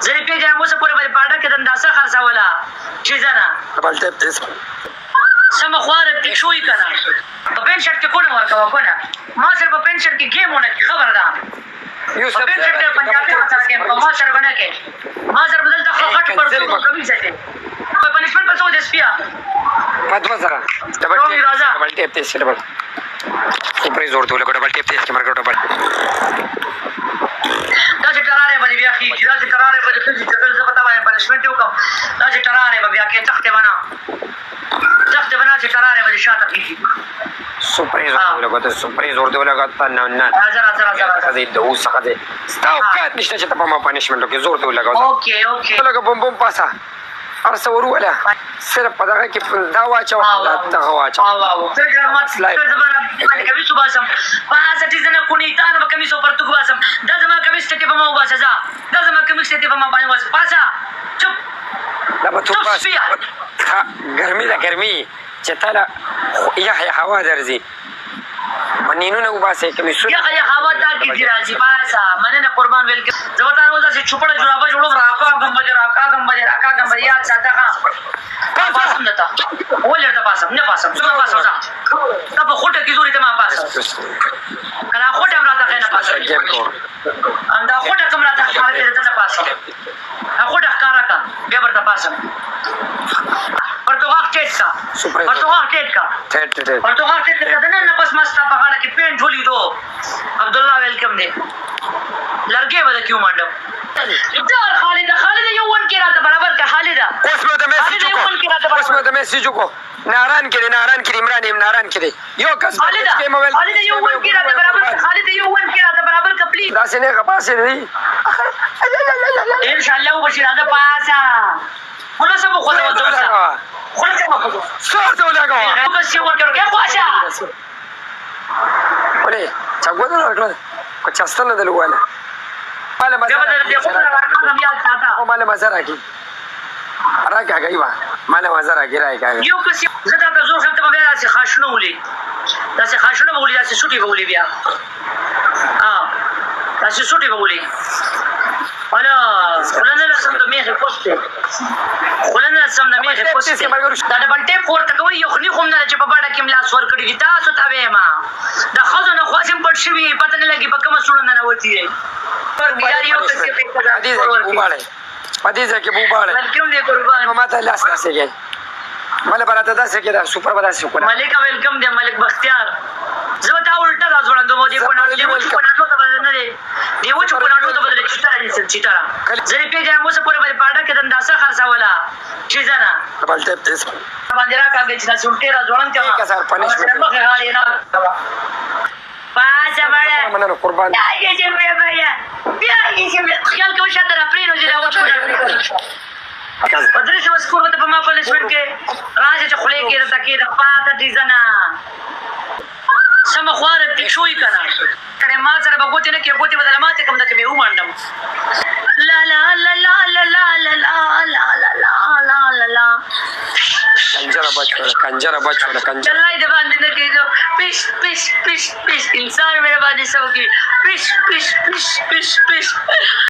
زری پیجا موسه پورې باندې پاډه کې دنداسه خرڅوله چې ځنه بل ټیپ تیز سم خواره دې شوې کنه په پین شرټ کې کونه ورکوه کنه ما سره په پین شرټ کې گیمونه خبر ده یوسف په پین شرټ کې پنجابي سره کې په ما سره بنا کې ما سره بدل ته خټ پر کمی ځکه په پنځمن په څو دې سپیا پدوا سره ډبل ټیپ تیز ډبل اوپرې زور ته ډبل ټیپ تیز کې مرګ ډبل دا چې ټراره باندې بیا خي دا چې ټراره باندې خي چې څه پتا باندې پنځمن وکم دا چې ټراره بیا کې تخته بنا چې ټراره باندې شاته کیږي سپرې زور ته سپرې زور ته لګاتا نه نه دې دوه څخه دې ستاو کات نشته چې ته په ما پنیشمنت کې زور ته لګاو اوکې لګا بم بم پاسا ارسه ورو ولا صرف په دغه کې دا واچو ته واچو څنګه مات باندې کوي صبح سم پاسه دې نه کونی تان به کوي سو پر تو واسم دا زما کوي ستې په ما واسه دا زما کوي ستې په ما باندې واسه پاسا چپ دا به تو پاس ګرمي دا ګرمي چې تعالی یحیی هوا درځي منینونه وباسه کومې سو یحیی هوا تا کې دی راځي پاسا مننه قربان ویل کې زوتان وځه چې چوپړه جوړه جوړو راکا غم بجر یا ساته پاسم نتا ولر ته پاسم نه پاسم څنګه پاسم ځه تا په خوټه کې زوري ته ما پاسم کله خوټه امر ته نه پاسم اندا خوټه کوم راته کار کې ته نه پاسم خوټه کار کا بیا ورته پاسم پرتوغاخ ټیټ کا نه پس مستا په غاړه کې پین ټولې دو عبد الله ویلکم دی لړګي ودا کیو مانډم دار خالد یو ون کې راته برابر کا خالد اوس مې د میسج کو ناران کې عمران ناران کې یو کس کې موبایل خالد یو ون کې راته برابر کا پلیز دا څنګه غپاسه دی ان شاء الله وبشیر دا پاسا خلاص مو خو ته وځه خلاص مو خو څه ته لګاو بس یو ورکړه کې خواشا ولې څنګه دا ورکړه کو چاستنه دلواله ماله مزه راکې راکاږي ماله مزه راکې یو کس زدا د زور خلک په بیا سي خاصنه ولي داسې خاصنه ولي داسې سټي ولي بیا داسې سټي ولي ولا خلنه لسم د میخه پوسټه دا ډبل ټیپ ورته کوي یو خني خوم نه چې په باډه کې ملاس ور کړی تاسو ته ما د خزو نه خواسم پټ شوی پته نه لګي په کومه سړونه نه وتی پر بیا یو څه په حدیث کې بوباله ویلکم دی قربان ما ته لاس راسېږي مله براته داسې کې دا سپر بداسې کو ملک ویلکم دی ملک بختیار زه تا الټا راز وړاندې مو دې په نړۍ کې په ناټو ته بدل نه دی دیو چې په ناټو ته بدل چیټارا زری پیجا موسه پورې باندې پاډه کې دنداسه خرڅوله چې ځنه بل ټیپ تیز باندې راکاږي چې تاسو الټا راز وړاندې کا سر پنیشمنت پاسه باندې مننه قربان بیا یې خیال کوم شاته را پرې نو چې راوځي پدریش وسکور ته په ما پنیشمنت کې راځي چې خلې کې راته کې د پاته ډیزانا سم خواره دې شوې کنه کړه ما سره به ګوتې نه کې ګوتې بدل ماته کوم دته به ومانډم لا لا لا لا لا لا لا لا لا لا لا کنجره بچو چلای دې باندې نه کېدو پش انسان مې باندې سو کې پش